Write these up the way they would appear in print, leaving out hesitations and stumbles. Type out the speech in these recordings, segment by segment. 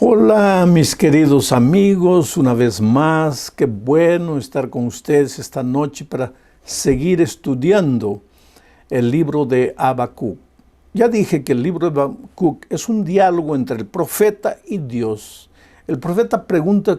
Hola mis queridos amigos, una vez más, qué bueno estar con ustedes esta noche para seguir estudiando el libro de Habacuc. Ya dije que el libro de Habacuc es un diálogo entre el profeta y Dios. El profeta pregunta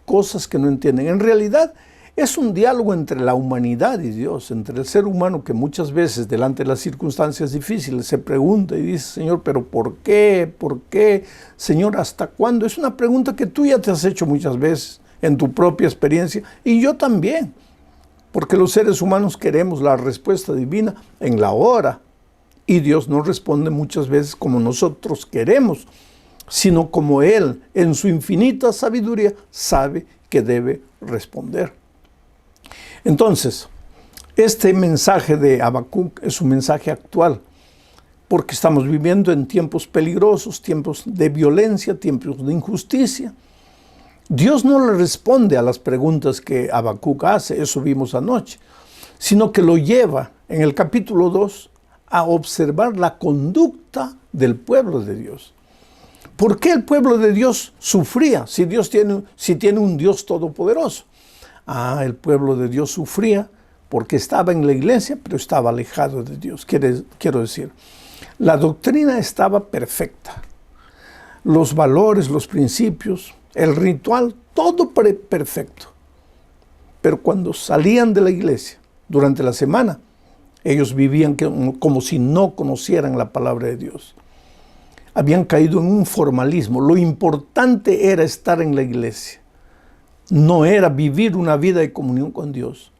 cosas que no entienden. En realidad es un diálogo entre la humanidad y Dios, entre el ser humano que muchas veces delante de las circunstancias difíciles se pregunta y dice: Señor, ¿pero por qué? ¿Por qué? Señor, ¿hasta cuándo? Es una pregunta que tú ya te has hecho muchas veces en tu propia experiencia y yo también, porque los seres humanos queremos la respuesta divina en la hora y Dios no responde muchas veces como nosotros queremos, sino como Él en su infinita sabiduría sabe que debe responder. Entonces, este mensaje de Habacuc es un mensaje actual, porque estamos viviendo en tiempos peligrosos, tiempos de violencia, tiempos de injusticia. Dios no le responde a las preguntas que Habacuc hace, eso vimos anoche, sino que lo lleva en el capítulo 2 a observar la conducta del pueblo de Dios. ¿Por qué el pueblo de Dios sufría si tiene un Dios todopoderoso? El pueblo de Dios sufría porque estaba en la iglesia, pero estaba alejado de Dios. Quiero decir, la doctrina estaba perfecta. Los valores, los principios, el ritual, todo perfecto. Pero cuando salían de la iglesia durante la semana, ellos vivían como si no conocieran la palabra de Dios. Habían caído en un formalismo. Lo importante era estar en la iglesia. No era vivir una vida de comunión con Dios.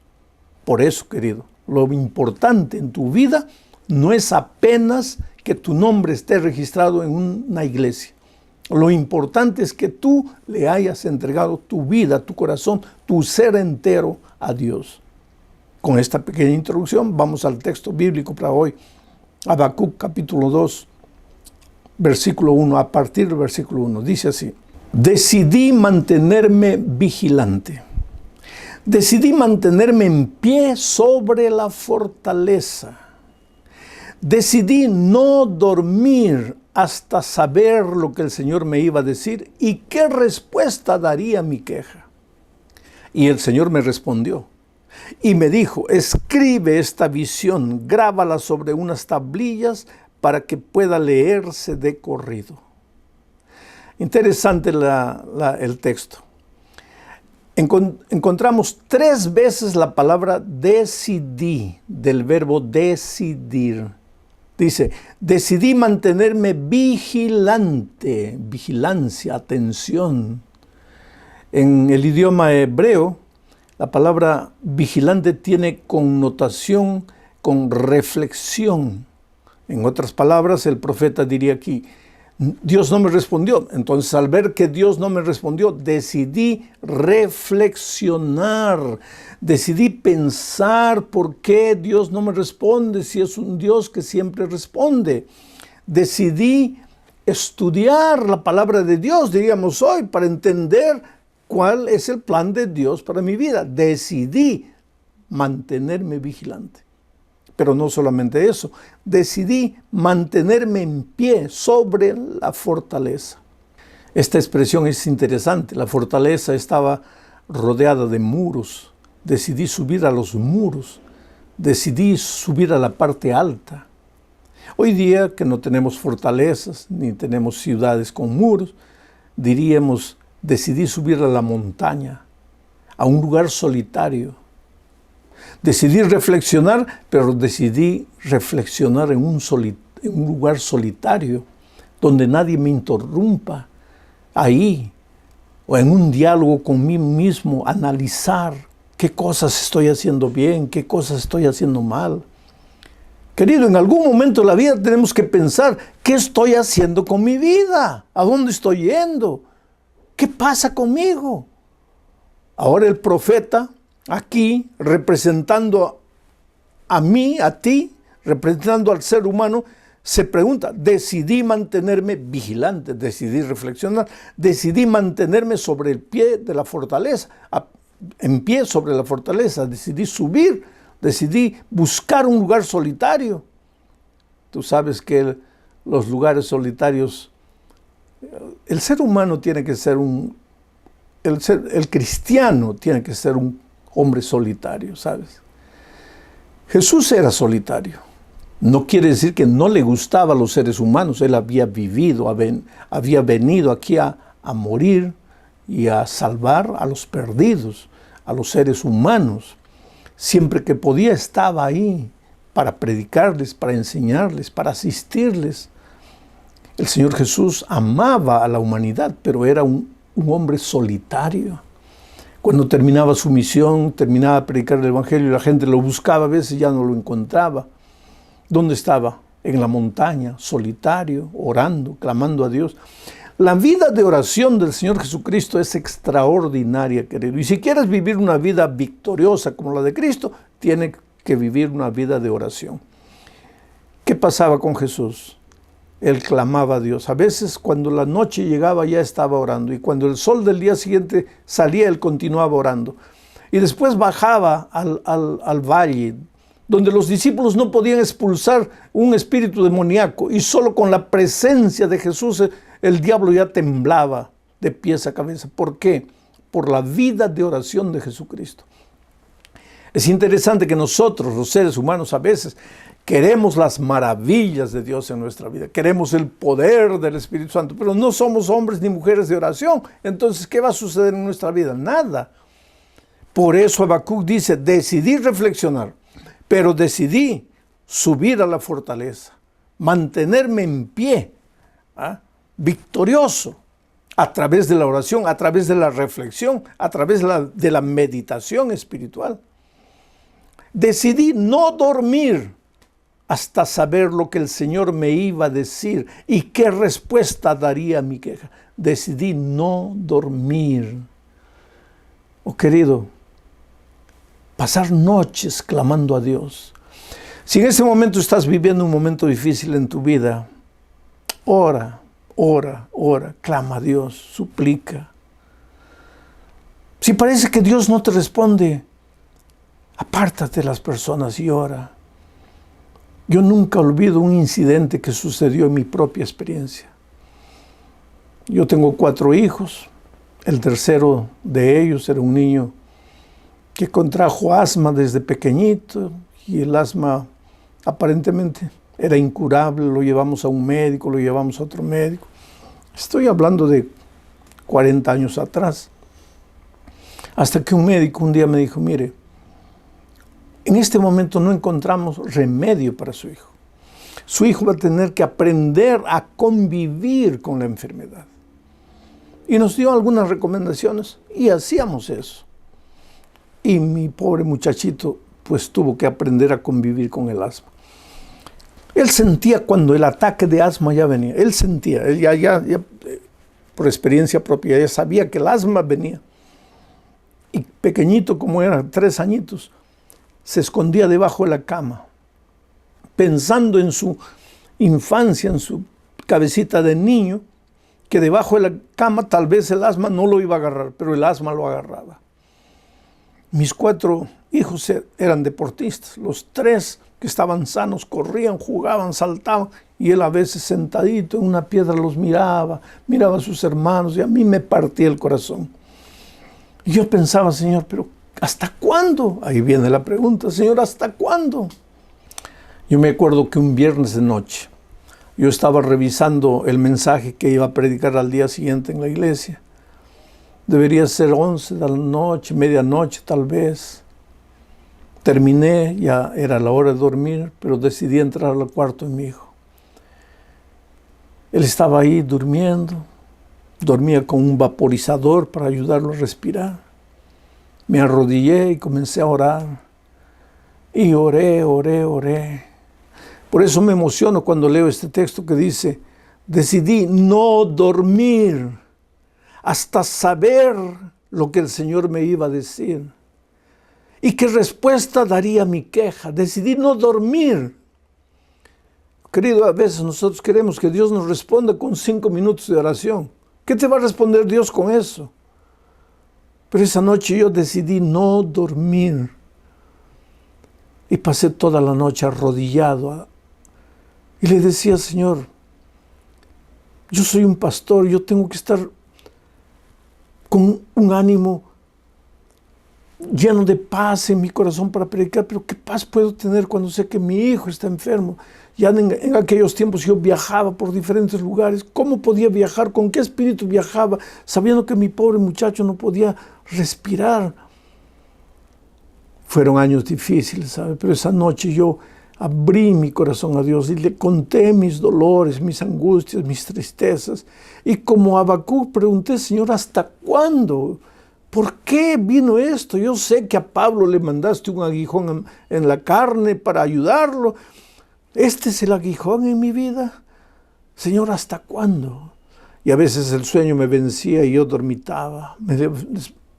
Por eso, querido, lo importante en tu vida no es apenas que tu nombre esté registrado en una iglesia. Lo importante es que tú le hayas entregado tu vida, tu corazón, tu ser entero a Dios. Con esta pequeña introducción vamos al texto bíblico para hoy. Habacuc capítulo 2, versículo 1, a partir del versículo 1, dice así: Decidí mantenerme vigilante. Decidí mantenerme en pie sobre la fortaleza. Decidí no dormir hasta saber lo que el Señor me iba a decir y qué respuesta daría a mi queja. Y el Señor me respondió y me dijo: escribe esta visión, grábala sobre unas tablillas para que pueda leerse de corrido. Interesante el texto. Encontramos 3 veces la palabra decidí, del verbo decidir. Dice: decidí mantenerme vigilante, vigilancia, atención. En el idioma hebreo, la palabra vigilante tiene connotación con reflexión. En otras palabras, el profeta diría aquí: Dios no me respondió. Entonces, al ver que Dios no me respondió, decidí reflexionar, decidí pensar por qué Dios no me responde si es un Dios que siempre responde. Decidí estudiar la palabra de Dios, diríamos hoy, para entender cuál es el plan de Dios para mi vida. Decidí mantenerme vigilante. Pero no solamente eso, decidí mantenerme en pie sobre la fortaleza. Esta expresión es interesante. La fortaleza estaba rodeada de muros. Decidí subir a los muros. Decidí subir a la parte alta. Hoy día que no tenemos fortalezas, ni tenemos ciudades con muros, diríamos: decidí subir a la montaña, a un lugar solitario. Decidí reflexionar, pero decidí reflexionar en un lugar solitario, donde nadie me interrumpa. Ahí, o en un diálogo conmigo mismo, analizar qué cosas estoy haciendo bien, qué cosas estoy haciendo mal. Querido, en algún momento de la vida tenemos que pensar: ¿qué estoy haciendo con mi vida? ¿A dónde estoy yendo? ¿Qué pasa conmigo? Ahora el profeta, aquí, representando a mí, a ti, representando al ser humano, se pregunta: decidí mantenerme vigilante, decidí reflexionar, decidí mantenerme sobre el pie de la fortaleza, en pie sobre la fortaleza, decidí subir, decidí buscar un lugar solitario. Tú sabes que los lugares solitarios El ser humano tiene que ser el cristiano tiene que ser un hombre solitario, ¿sabes? Jesús era solitario. No quiere decir que no le gustaba a los seres humanos. Él había vivido, había venido aquí a morir y a salvar a los perdidos, a los seres humanos. Siempre que podía estaba ahí para predicarles, para enseñarles, para asistirles. El Señor Jesús amaba a la humanidad, pero era un hombre solitario. Cuando terminaba su misión, terminaba de predicar el Evangelio y la gente lo buscaba, a veces ya no lo encontraba. ¿Dónde estaba? En la montaña, solitario, orando, clamando a Dios. La vida de oración del Señor Jesucristo es extraordinaria, querido. Y si quieres vivir una vida victoriosa como la de Cristo, tienes que vivir una vida de oración. ¿Qué pasaba con Jesús? Él clamaba a Dios. A veces cuando la noche llegaba ya estaba orando. Y cuando el sol del día siguiente salía, él continuaba orando. Y después bajaba al valle, donde los discípulos no podían expulsar un espíritu demoníaco. Y solo con la presencia de Jesús el diablo ya temblaba de pies a cabeza. ¿Por qué? Por la vida de oración de Jesucristo. Es interesante que nosotros, los seres humanos, a veces queremos las maravillas de Dios en nuestra vida. Queremos el poder del Espíritu Santo, pero no somos hombres ni mujeres de oración. Entonces, ¿qué va a suceder en nuestra vida? Nada. Por eso Habacuc dice, decidí reflexionar, pero decidí subir a la fortaleza, mantenerme en pie, victorioso, a través de la oración, a través de la reflexión, a través de la meditación espiritual. Decidí no dormir hasta saber lo que el Señor me iba a decir y qué respuesta daría a mi queja. Decidí no dormir. Oh, querido, pasar noches clamando a Dios. Si en ese momento estás viviendo un momento difícil en tu vida, ora, clama a Dios, suplica. Si parece que Dios no te responde, apártate de las personas y ora. Yo nunca olvido un incidente que sucedió en mi propia experiencia. Yo tengo 4 hijos. El tercero de ellos era un niño que contrajo asma desde pequeñito y el asma aparentemente era incurable. Lo llevamos a un médico, lo llevamos a otro médico. Estoy hablando de 40 años atrás. Hasta que un médico un día me dijo, mire, en este momento no encontramos remedio para su hijo. Su hijo va a tener que aprender a convivir con la enfermedad. Y nos dio algunas recomendaciones y hacíamos eso. Y mi pobre muchachito pues tuvo que aprender a convivir con el asma. Él sentía cuando el ataque de asma ya venía. Él sentía, él ya por experiencia propia, ya sabía que el asma venía. Y pequeñito como era, 3 añitos, se escondía debajo de la cama, pensando en su infancia, en su cabecita de niño, que debajo de la cama tal vez el asma no lo iba a agarrar, pero el asma lo agarraba. Mis 4 hijos eran deportistas, los 3 que estaban sanos corrían, jugaban, saltaban, y él a veces sentadito en una piedra los miraba a sus hermanos, y a mí me partía el corazón. Y yo pensaba, Señor, pero ¿hasta cuándo? Ahí viene la pregunta, Señor, ¿hasta cuándo? Yo me acuerdo que un viernes de noche, yo estaba revisando el mensaje que iba a predicar al día siguiente en la iglesia. Debería ser 11 de la noche, medianoche tal vez. Terminé, ya era la hora de dormir, pero decidí entrar al cuarto de mi hijo. Él estaba ahí durmiendo, dormía con un vaporizador para ayudarlo a respirar. Me arrodillé y comencé a orar. Y oré. Por eso me emociono cuando leo este texto que dice, decidí no dormir hasta saber lo que el Señor me iba a decir. ¿Y qué respuesta daría a mi queja? Decidí no dormir. Querido, a veces nosotros queremos que Dios nos responda con 5 minutos de oración. ¿Qué te va a responder Dios con eso? Pero esa noche yo decidí no dormir. Y pasé toda la noche arrodillado. Y le decía, Señor, Yo soy un pastor, yo tengo que estar con un ánimo lleno de paz en mi corazón para predicar, pero ¿qué paz puedo tener cuando sé que mi hijo está enfermo? Ya en aquellos tiempos yo viajaba por diferentes lugares. ¿Cómo podía viajar? ¿Con qué espíritu viajaba? Sabiendo que mi pobre muchacho no podía respirar. Fueron años difíciles, ¿sabe? Pero esa noche yo abrí mi corazón a Dios y le conté mis dolores, mis angustias, mis tristezas. Y como Habacuc pregunté, Señor, ¿hasta cuándo? ¿Por qué vino esto? Yo sé que a Pablo le mandaste un aguijón en la carne para ayudarlo. ¿Este es el aguijón en mi vida? Señor, ¿hasta cuándo? Y a veces el sueño me vencía y yo dormitaba, me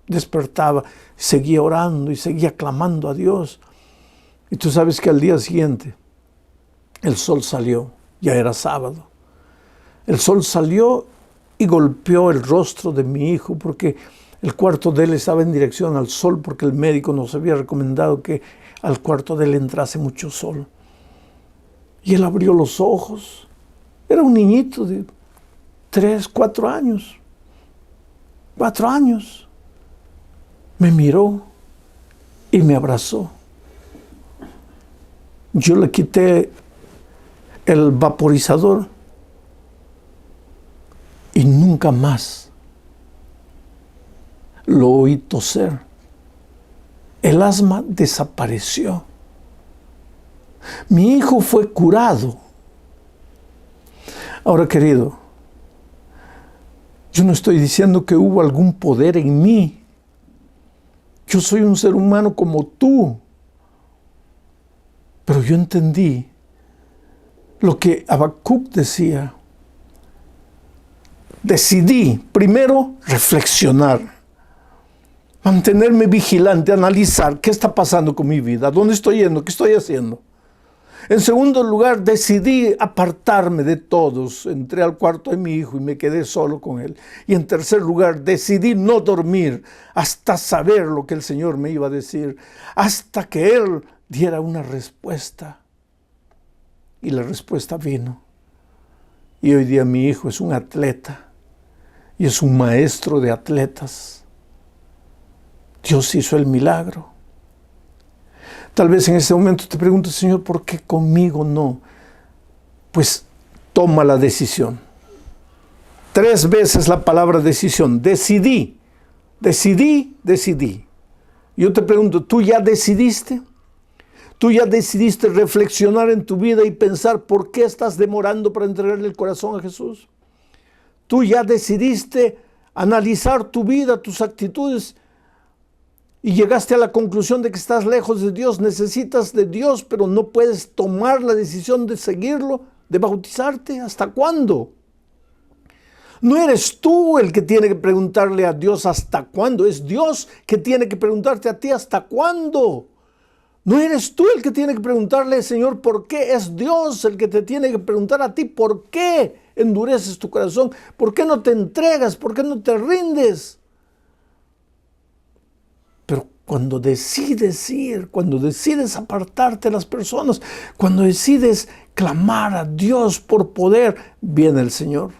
despertaba, seguía orando y seguía clamando a Dios. Y tú sabes que al día siguiente el sol salió, ya era sábado. El sol salió y golpeó el rostro de mi hijo porque el cuarto de él estaba en dirección al sol porque el médico nos había recomendado que al cuarto de él entrase mucho sol. Y él abrió los ojos. Era un niñito de 3, 4 años. 4 años. Me miró y me abrazó. Yo le quité el vaporizador y nunca más lo oí toser. El asma desapareció. Mi hijo fue curado. Ahora, querido, yo no estoy diciendo que hubo algún poder en mí. Yo soy un ser humano como tú. Pero yo entendí lo que Habacuc decía. Decidí primero reflexionar, mantenerme vigilante, analizar qué está pasando con mi vida, dónde estoy yendo, qué estoy haciendo. En segundo lugar, decidí apartarme de todos. Entré al cuarto de mi hijo y me quedé solo con él. Y en tercer lugar, decidí no dormir hasta saber lo que el Señor me iba a decir, hasta que Él diera una respuesta. Y la respuesta vino. Y hoy día mi hijo es un atleta y es un maestro de atletas. Dios hizo el milagro. Tal vez en este momento te preguntes, Señor, ¿por qué conmigo no? Pues toma la decisión. 3 veces la palabra decisión. Decidí. Yo te pregunto, ¿tú ya decidiste? ¿Tú ya decidiste reflexionar en tu vida y pensar por qué estás demorando para entregarle el corazón a Jesús? ¿Tú ya decidiste analizar tu vida, tus actitudes y llegaste a la conclusión de que estás lejos de Dios, necesitas de Dios, pero no puedes tomar la decisión de seguirlo, de bautizarte? ¿Hasta cuándo? No eres tú el que tiene que preguntarle a Dios hasta cuándo, es Dios que tiene que preguntarte a ti hasta cuándo. No eres tú el que tiene que preguntarle, Señor, ¿por qué? Es Dios el que te tiene que preguntar a ti, ¿por qué endureces tu corazón? ¿Por qué no te entregas? ¿Por qué no te rindes? Pero cuando decides ir, cuando decides apartarte de las personas, cuando decides clamar a Dios por poder, viene el Señor.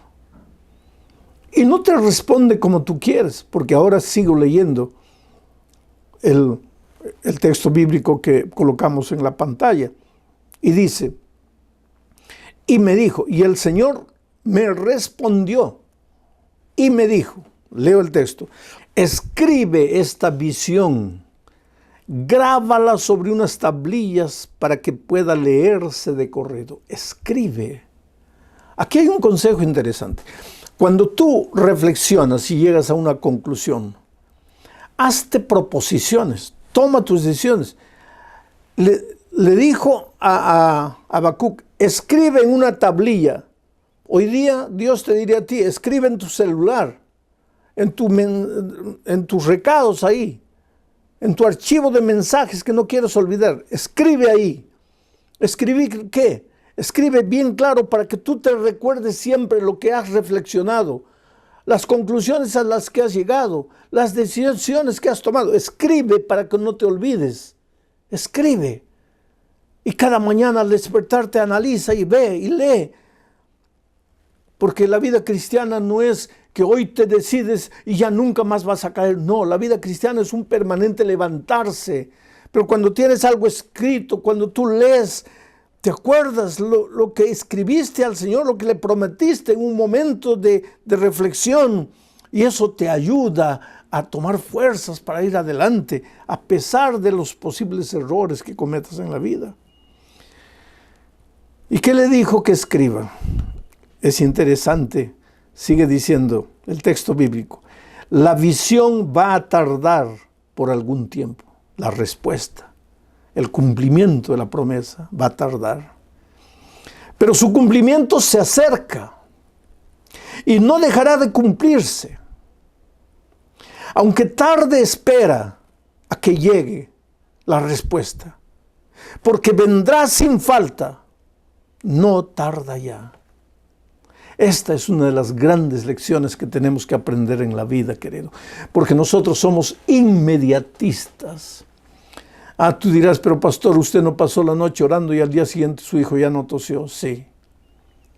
Y no te responde como tú quieres, porque ahora sigo leyendo el texto bíblico que colocamos en la pantalla. Y dice, y me dijo, y el Señor me respondió y me dijo, leo el texto, escribe esta visión, grábala sobre unas tablillas para que pueda leerse de corrido. Escribe. Aquí hay un consejo interesante. Cuando tú reflexionas y llegas a una conclusión, hazte proposiciones, toma tus decisiones. Le dijo a Habacuc, escribe en una tablilla. Hoy día Dios te diría a ti, escribe en tu celular, en tus recados ahí, en tu archivo de mensajes que no quieres olvidar. Escribe ahí. ¿Escribir qué? Escribe bien claro para que tú te recuerdes siempre lo que has reflexionado, las conclusiones a las que has llegado, las decisiones que has tomado. Escribe para que no te olvides. Escribe. Y cada mañana al despertarte analiza y ve y lee. Porque la vida cristiana no es que hoy te decides y ya nunca más vas a caer. No, la vida cristiana es un permanente levantarse. Pero cuando tienes algo escrito, cuando tú lees, te acuerdas lo que escribiste al Señor, lo que le prometiste en un momento de reflexión. Y eso te ayuda a tomar fuerzas para ir adelante, a pesar de los posibles errores que cometas en la vida. ¿Y qué le dijo que escriba? Es interesante, sigue diciendo el texto bíblico. La visión va a tardar por algún tiempo. La respuesta, el cumplimiento de la promesa va a tardar. Pero su cumplimiento se acerca y no dejará de cumplirse. Aunque tarde, espera a que llegue la respuesta, porque vendrá sin falta, no tarda ya. Esta es una de las grandes lecciones que tenemos que aprender en la vida, querido, porque nosotros somos inmediatistas. Tú dirás, pero pastor, usted no pasó la noche orando y al día siguiente su hijo ya no tosió. Sí,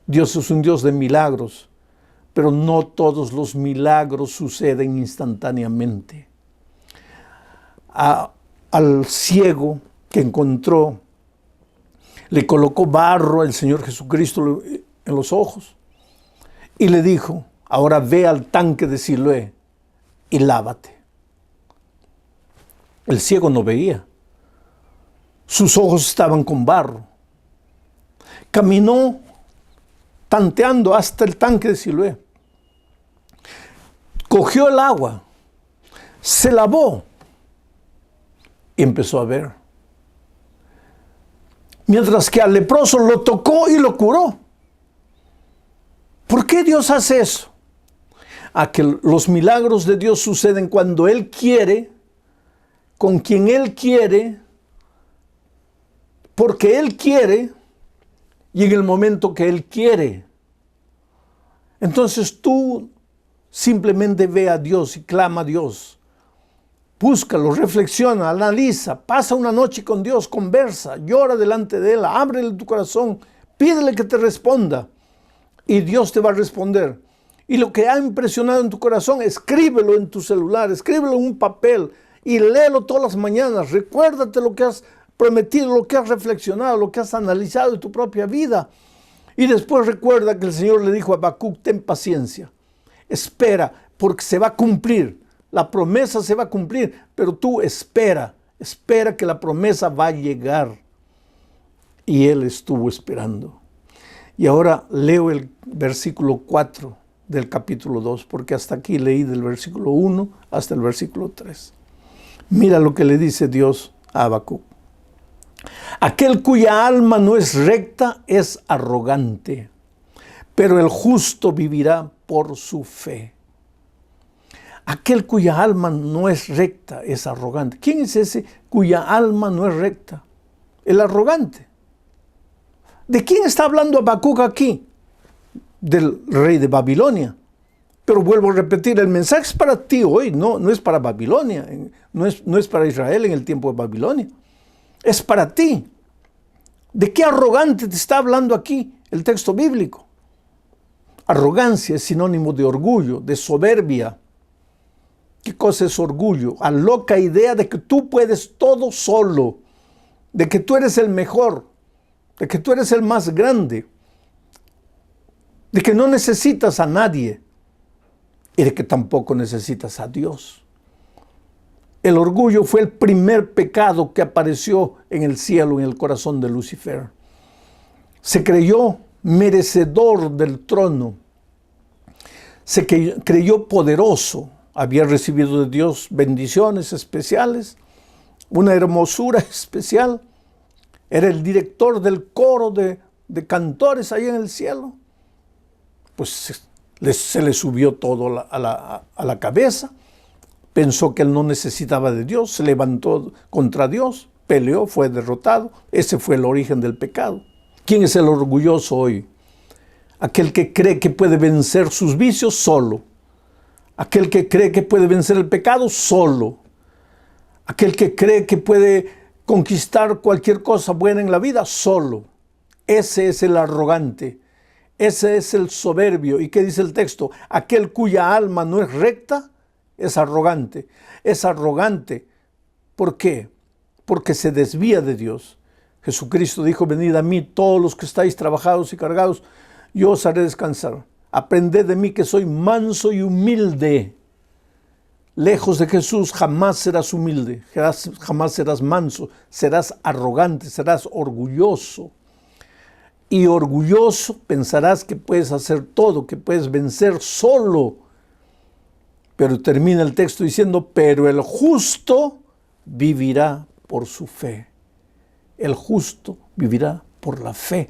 Dios es un Dios de milagros, pero no todos los milagros suceden instantáneamente. Al ciego que encontró, le colocó barro al Señor Jesucristo en los ojos y le dijo, ahora ve al tanque de Siloé y lávate. El ciego no veía. Sus ojos estaban con barro. Caminó tanteando hasta el tanque de Siloé. Cogió el agua, se lavó y empezó a ver. Mientras que al leproso lo tocó y lo curó. ¿Por qué Dios hace eso? Que los milagros de Dios suceden cuando Él quiere, con quien Él quiere, porque Él quiere y en el momento que Él quiere. Entonces tú simplemente ve a Dios y clama a Dios. Búscalo, reflexiona, analiza, pasa una noche con Dios, conversa, llora delante de Él, ábrele tu corazón, pídele que te responda y Dios te va a responder. Y lo que ha impresionado en tu corazón, escríbelo en tu celular, escríbelo en un papel y léelo todas las mañanas. Recuérdate lo que has prometido, lo que has reflexionado, lo que has analizado de tu propia vida. Y después recuerda que el Señor le dijo a Habacuc, ten paciencia, espera, porque se va a cumplir. La promesa se va a cumplir, pero tú espera que la promesa va a llegar. Y él estuvo esperando. Y ahora leo el versículo 4 del capítulo 2, porque hasta aquí leí del versículo 1 hasta el versículo 3. Mira lo que le dice Dios a Habacuc. Aquel cuya alma no es recta es arrogante, pero el justo vivirá por su fe. Aquel cuya alma no es recta es arrogante. ¿Quién es ese cuya alma no es recta? El arrogante. ¿De quién está hablando Habacuc aquí? Del rey de Babilonia. Pero vuelvo a repetir, el mensaje es para ti hoy, no es para Babilonia, no es para Israel en el tiempo de Babilonia. Es para ti. ¿De qué arrogante te está hablando aquí el texto bíblico? Arrogancia es sinónimo de orgullo, de soberbia. ¿Qué cosa es orgullo? La loca idea de que tú puedes todo solo, de que tú eres el mejor, de que tú eres el más grande, de que no necesitas a nadie y de que tampoco necesitas a Dios. El orgullo fue el primer pecado que apareció en el cielo, en el corazón de Lucifer. Se creyó merecedor del trono, se creyó poderoso. Había recibido de Dios bendiciones especiales, una hermosura especial. Era el director del coro de cantores ahí en el cielo. Pues se le subió todo a la cabeza. Pensó que él no necesitaba de Dios. Se levantó contra Dios, peleó, fue derrotado. Ese fue el origen del pecado. ¿Quién es el orgulloso hoy? Aquel que cree que puede vencer sus vicios solo. Aquel que cree que puede vencer el pecado solo. Aquel que cree que puede conquistar cualquier cosa buena en la vida solo. Ese es el arrogante, Ese es el soberbio. ¿Y qué dice el texto? Aquel cuya alma no es recta es arrogante. Es arrogante. ¿Por qué? Porque se desvía de Dios. Jesucristo dijo, venid a mí todos los que estáis trabajados y cargados, yo os haré descansar. Aprended de mí que soy manso y humilde. Lejos de Jesús jamás serás humilde, jamás serás manso, serás arrogante, serás orgulloso. Y orgulloso pensarás que puedes hacer todo, que puedes vencer solo. Pero termina el texto diciendo, pero el justo vivirá por su fe. El justo vivirá por la fe.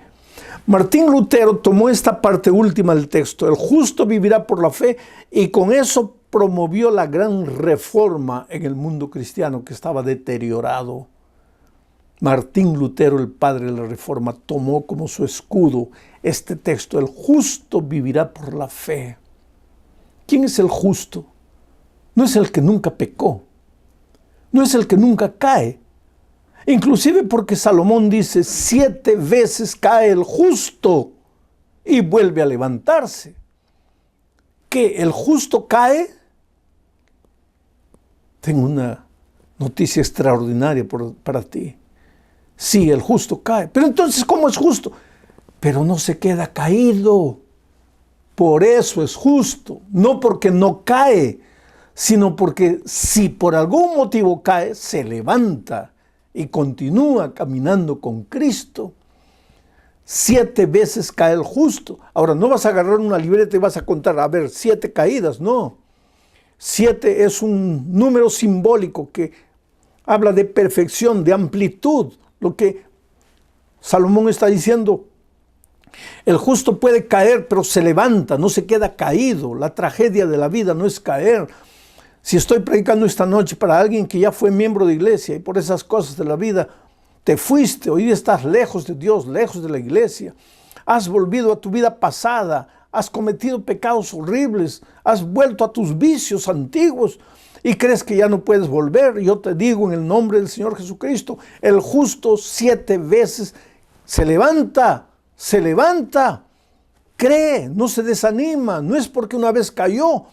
Martín Lutero tomó esta parte última del texto, el justo vivirá por la fe, y con eso promovió la gran reforma en el mundo cristiano que estaba deteriorado. Martín Lutero, el padre de la reforma, tomó como su escudo este texto, el justo vivirá por la fe. ¿Quién es el justo? No es el que nunca pecó, no es el que nunca cae. Inclusive porque Salomón dice, 7 veces cae el justo y vuelve a levantarse. ¿Qué? ¿El justo cae? Tengo una noticia extraordinaria para ti. Sí, el justo cae. Pero entonces, ¿cómo es justo? Pero no se queda caído. Por eso es justo. No porque no cae, sino porque si por algún motivo cae, se levanta y continúa caminando con Cristo. 7 veces cae el justo. Ahora, no vas a agarrar una libreta y vas a contar, a ver, 7 caídas, no. 7 es un número simbólico que habla de perfección, de amplitud. Lo que Salomón está diciendo, el justo puede caer, pero se levanta, no se queda caído. La tragedia de la vida no es caer. Si estoy predicando esta noche para alguien que ya fue miembro de iglesia y por esas cosas de la vida te fuiste, hoy estás lejos de Dios, lejos de la iglesia, has volvido a tu vida pasada, has cometido pecados horribles, has vuelto a tus vicios antiguos y crees que ya no puedes volver, yo te digo en el nombre del Señor Jesucristo, el justo 7 veces se levanta, cree, no se desanima, no es porque una vez cayó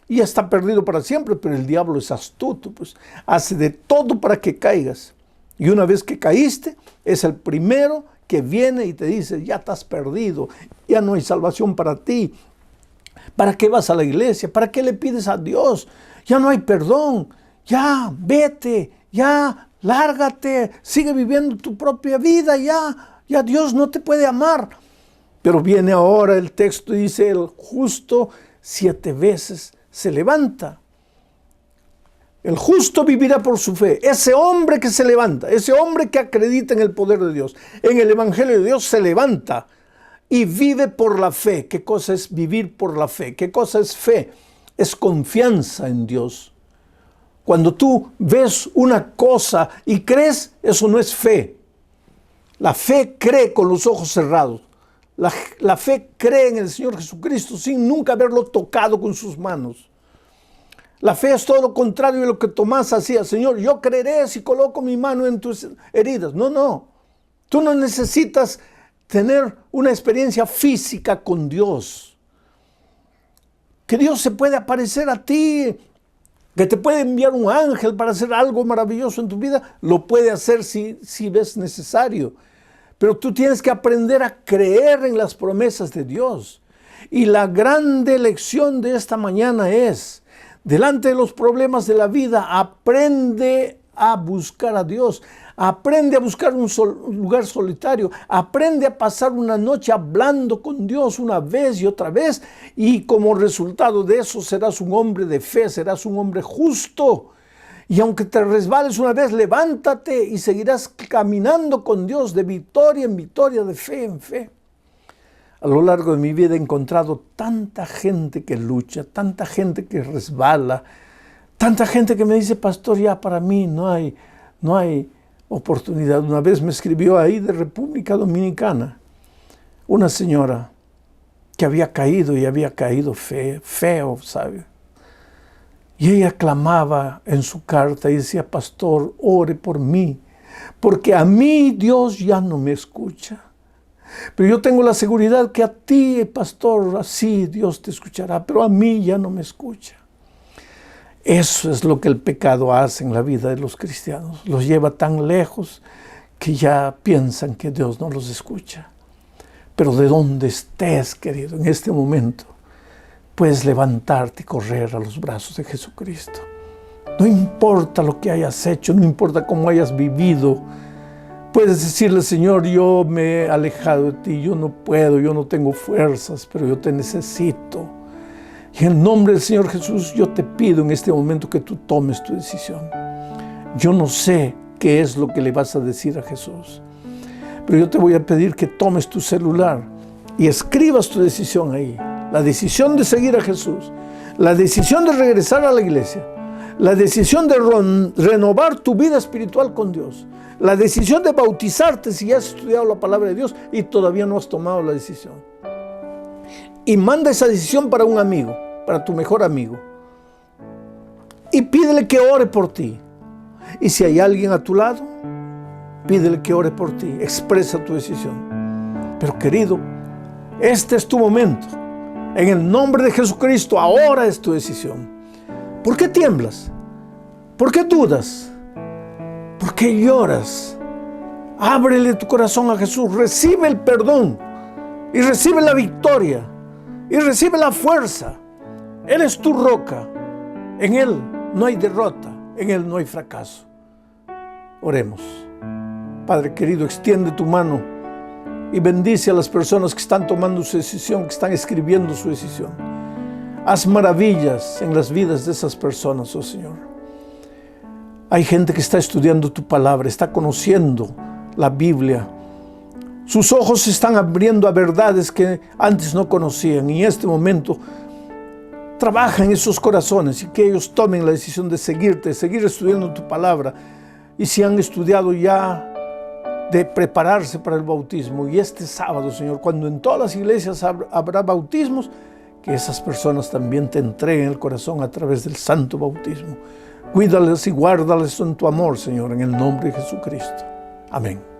y está perdido para siempre, pero el diablo es astuto, pues hace de todo para que caigas. Y una vez que caíste, es el primero que viene y te dice, ya estás perdido, ya no hay salvación para ti. ¿Para qué vas a la iglesia? ¿Para qué le pides a Dios? Ya no hay perdón, ya vete, ya lárgate, sigue viviendo tu propia vida, ya Dios no te puede amar. Pero viene ahora el texto y dice, el justo 7 veces se levanta. El justo vivirá por su fe. Ese hombre que se levanta, ese hombre que acredita en el poder de Dios, en el Evangelio de Dios, se levanta y vive por la fe. ¿Qué cosa es vivir por la fe? ¿Qué cosa es fe? Es confianza en Dios. Cuando tú ves una cosa y crees, eso no es fe. La fe cree con los ojos cerrados. La fe cree en el Señor Jesucristo sin nunca haberlo tocado con sus manos. La fe es todo lo contrario de lo que Tomás hacía. Señor, yo creeré si coloco mi mano en tus heridas. No. Tú no necesitas tener una experiencia física con Dios. Que Dios se puede aparecer a ti, que te puede enviar un ángel para hacer algo maravilloso en tu vida. Lo puede hacer si ves necesario. Pero tú tienes que aprender a creer en las promesas de Dios. Y la grande lección de esta mañana es, delante de los problemas de la vida, aprende a buscar a Dios. Aprende a buscar un lugar solitario. Aprende a pasar una noche hablando con Dios una vez y otra vez. Y como resultado de eso serás un hombre de fe, serás un hombre justo. Y aunque te resbales una vez, levántate y seguirás caminando con Dios de victoria en victoria, de fe en fe. A lo largo de mi vida he encontrado tanta gente que lucha, tanta gente que resbala, tanta gente que me dice, pastor, ya para mí no hay oportunidad. Una vez me escribió ahí de República Dominicana una señora que había caído y había caído feo, ¿sabe? Y ella clamaba en su carta y decía, pastor, ore por mí, porque a mí Dios ya no me escucha. Pero yo tengo la seguridad que a ti, pastor, así Dios te escuchará, pero a mí ya no me escucha. Eso es lo que el pecado hace en la vida de los cristianos. Los lleva tan lejos que ya piensan que Dios no los escucha. Pero de donde estés, querido, en este momento, puedes levantarte y correr a los brazos de Jesucristo. No importa lo que hayas hecho, no importa cómo hayas vivido. Puedes decirle, Señor, yo me he alejado de ti, yo no puedo, yo no tengo fuerzas, pero yo te necesito. Y en el nombre del Señor Jesús, yo te pido en este momento que tú tomes tu decisión. Yo no sé qué es lo que le vas a decir a Jesús, pero yo te voy a pedir que tomes tu celular y escribas tu decisión ahí. La decisión de seguir a Jesús, la decisión de regresar a la iglesia, la decisión de renovar tu vida espiritual con Dios, la decisión de bautizarte si ya has estudiado la palabra de Dios y todavía no has tomado la decisión. Y manda esa decisión para un amigo, para tu mejor amigo. Y pídele que ore por ti. Y si hay alguien a tu lado, pídele que ore por ti. Expresa tu decisión. Pero querido, este es tu momento. En el nombre de Jesucristo, ahora es tu decisión. ¿Por qué tiemblas? ¿Por qué dudas? ¿Por qué lloras? Ábrele tu corazón a Jesús. Recibe el perdón. Y recibe la victoria. Y recibe la fuerza. Él es tu roca. En Él no hay derrota. En Él no hay fracaso. Oremos. Padre querido, extiende tu mano y bendice a las personas que están tomando su decisión, que están escribiendo su decisión. Haz maravillas en las vidas de esas personas, oh Señor. Hay gente que está estudiando tu palabra, está conociendo la Biblia. Sus ojos se están abriendo a verdades que antes no conocían. Y en este momento trabaja en esos corazones y que ellos tomen la decisión de seguirte, seguir estudiando tu palabra. Y si han estudiado ya, de prepararse para el bautismo. Y este sábado, Señor, cuando en todas las iglesias habrá bautismos, que esas personas también te entreguen el corazón a través del santo bautismo. Cuídales y guárdales en tu amor, Señor, en el nombre de Jesucristo. Amén.